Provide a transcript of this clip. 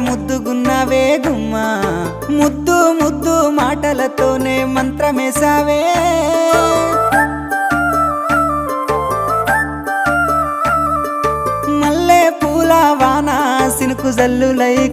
ముద్దుగున్నావే గుమ్మా ముద్దు ముద్దు మాటలతోనే మంత్రమేసావే మల్లె పూల వాన సినుకు జల్లులై